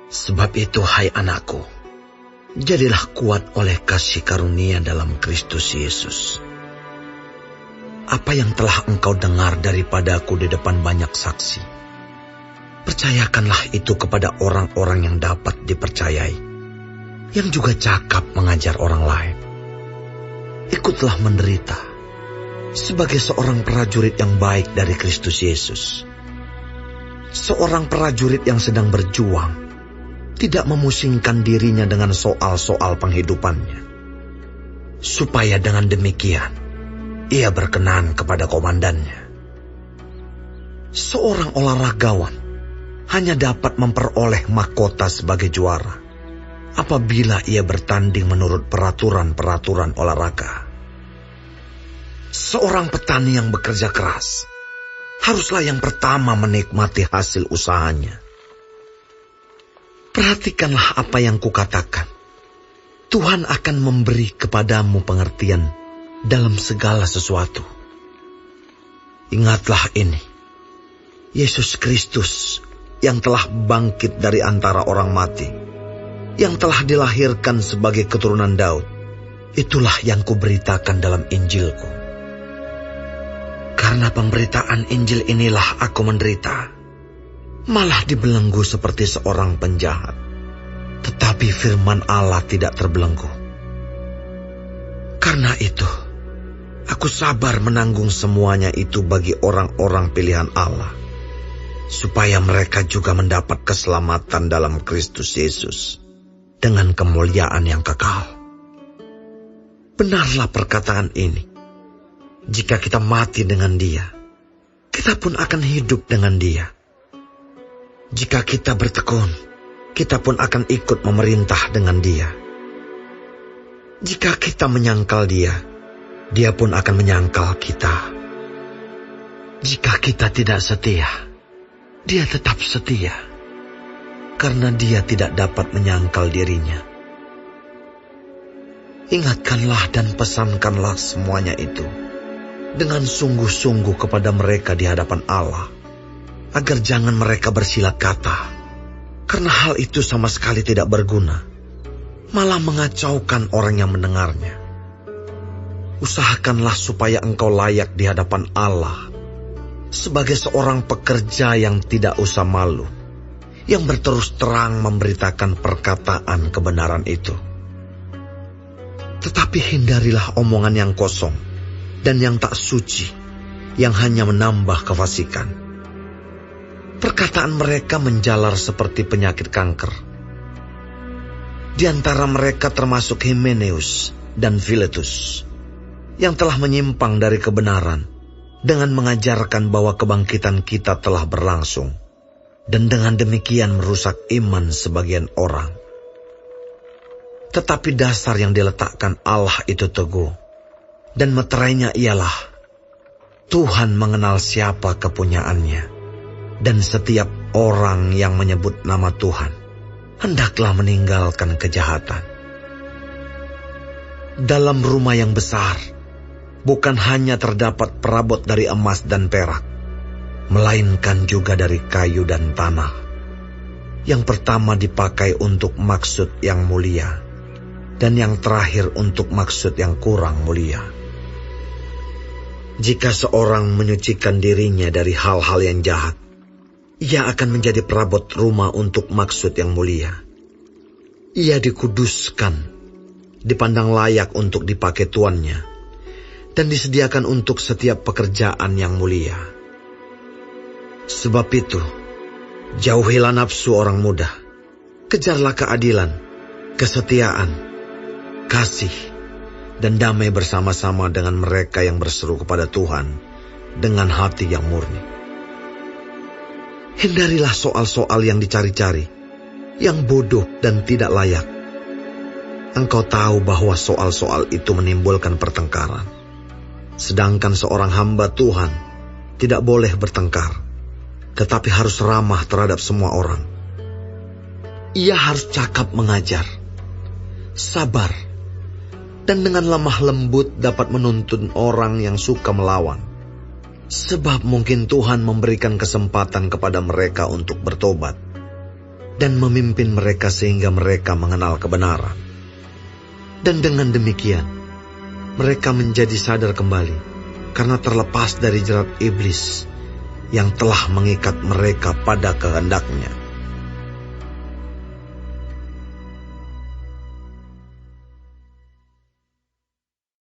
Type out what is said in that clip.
Sebab itu, hai anakku, jadilah kuat oleh kasih karunia dalam Kristus Yesus. Apa yang telah engkau dengar daripadaku di depan banyak saksi, percayakanlah itu kepada orang-orang yang dapat dipercayai, yang juga cakap mengajar orang lain. Ikutlah menderita sebagai seorang prajurit yang baik dari Kristus Yesus. Seorang prajurit yang sedang berjuang tidak memusingkan dirinya dengan soal-soal penghidupannya, supaya dengan demikian ia berkenan kepada komandannya. Seorang olahragawan hanya dapat memperoleh mahkota sebagai juara apabila ia bertanding menurut peraturan-peraturan olahraga. Seorang petani yang bekerja keras haruslah yang pertama menikmati hasil usahanya. Perhatikanlah apa yang kukatakan. Tuhan akan memberi kepadamu pengertian dalam segala sesuatu. Ingatlah ini, Yesus Kristus yang telah bangkit dari antara orang mati, yang telah dilahirkan sebagai keturunan Daud, itulah yang kuberitakan dalam Injilku. Karena pemberitaan Injil inilah aku menderita, malah dibelenggu seperti seorang penjahat. Tetapi firman Allah tidak terbelenggu. Karena itu, aku sabar menanggung semuanya itu bagi orang-orang pilihan Allah, supaya mereka juga mendapat keselamatan dalam Kristus Yesus dengan kemuliaan yang kekal. Benarlah perkataan ini. Jika kita mati dengan Dia, kita pun akan hidup dengan Dia. Jika kita bertekun, kita pun akan ikut memerintah dengan Dia. Jika kita menyangkal Dia, Dia pun akan menyangkal kita. Jika kita tidak setia, Dia tetap setia, karena Dia tidak dapat menyangkal dirinya. Ingatkanlah dan pesankanlah semuanya itu dengan sungguh-sungguh kepada mereka di hadapan Allah, agar jangan mereka bersilat kata, karena hal itu sama sekali tidak berguna, malah mengacaukan orang yang mendengarnya. Usahakanlah supaya engkau layak di hadapan Allah sebagai seorang pekerja yang tidak usah malu, yang berterus terang memberitakan perkataan kebenaran itu. Tetapi hindarilah omongan yang kosong dan yang tak suci, yang hanya menambah kefasikan. Perkataan mereka menjalar seperti penyakit kanker. Di antara mereka termasuk Himeneus dan Filetus, yang telah menyimpang dari kebenaran dengan mengajarkan bahwa kebangkitan kita telah berlangsung, dan dengan demikian merusak iman sebagian orang. Tetapi dasar yang diletakkan Allah itu teguh, dan meterainya ialah Tuhan mengenal siapa kepunyaannya, dan setiap orang yang menyebut nama Tuhan hendaklah meninggalkan kejahatan. Dalam rumah yang besar bukan hanya terdapat perabot dari emas dan perak, melainkan juga dari kayu dan tanah. Yang pertama dipakai untuk maksud yang mulia, dan yang terakhir untuk maksud yang kurang mulia. Jika seorang menyucikan dirinya dari hal-hal yang jahat, ia akan menjadi perabot rumah untuk maksud yang mulia. Ia dikuduskan, dipandang layak untuk dipakai tuannya, dan disediakan untuk setiap pekerjaan yang mulia. Sebab itu, jauhilah nafsu orang muda, kejarlah keadilan, kesetiaan, kasih, dan damai bersama-sama dengan mereka yang berseru kepada Tuhan dengan hati yang murni. Hindarilah soal-soal yang dicari-cari, yang bodoh dan tidak layak. Engkau tahu bahwa soal-soal itu menimbulkan pertengkaran. Sedangkan seorang hamba Tuhan tidak boleh bertengkar, tetapi harus ramah terhadap semua orang. Ia harus cakap mengajar, sabar, dan dengan lemah lembut dapat menuntun orang yang suka melawan. Sebab mungkin Tuhan memberikan kesempatan kepada mereka untuk bertobat. dan memimpin mereka sehingga mereka mengenal kebenaran. Dan dengan demikian, mereka menjadi sadar kembali karena terlepas dari jerat iblis yang telah mengikat mereka pada kehendaknya.